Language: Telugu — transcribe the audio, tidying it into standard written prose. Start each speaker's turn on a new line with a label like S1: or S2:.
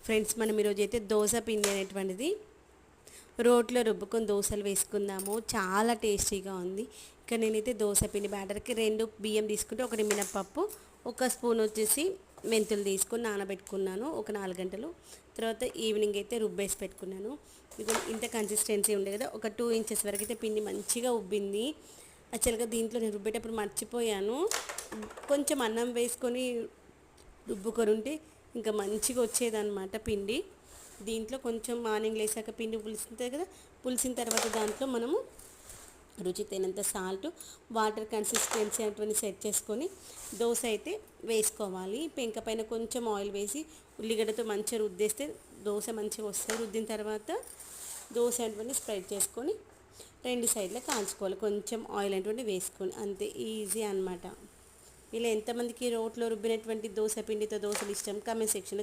S1: ఫ్రెండ్స్, మనం ఈరోజు అయితే దోశ పిండి అనేటువంటిది రోట్లో రుబ్బుకొని దోశలు వేసుకుందాము. చాలా టేస్టీగా ఉంది. ఇక్కడ నేనైతే దోశ పిండి బ్యాటర్కి 2 బియ్యం తీసుకుంటే 1 మినప్పప్పు, 1 స్పూన్ వచ్చేసి మెంతులు తీసుకొని నానబెట్టుకున్నాను ఒక 4 గంటలు. తర్వాత ఈవినింగ్ అయితే రుబ్బేసి పెట్టుకున్నాను. ఇది ఇంత కన్సిస్టెన్సీ ఉండే కదా, ఒక 2 ఇంచెస్ వరకు అయితే పిండి మంచిగా ఉబ్బింది. యాక్చువల్గా దీంట్లో నేను రుబ్బేటప్పుడు మర్చిపోయాను, కొంచెం అన్నం వేసుకొని రుబ్బుకొని ఉంటే ఇంకా మంచిగా వచ్చేదన్నమాట పిండి. దీంట్లో కొంచెం మార్నింగ్ లేసాక పిండి పులుస్తుంది కదా, పులిసిన తర్వాత దాంట్లో మనము రుచి తగినంత సాల్ట్, వాటర్ కన్సిస్టెన్సీ అటువంటి సెట్ చేసుకొని దోశ అయితే వేసుకోవాలి. పెంక పైన కొంచెం ఆయిల్ వేసి ఉల్లిగడ్డతో మంచిగా రుద్దేస్తే దోశ మంచిగా వస్తుంది. రుద్దిన తర్వాత దోశ అటువంటి స్ప్రెడ్ చేసుకొని 2 సైడ్లో కాల్చుకోవాలి, కొంచెం ఆయిల్ అటువంటి వేసుకొని. అంతే, ఈజీ అన్నమాట. ఇలా ఎంతమందికి రోట్లో రుబ్బినటువంటి దోశ పిండితో దోశలు ఇష్టం, కామెంట్ సెక్షన్లో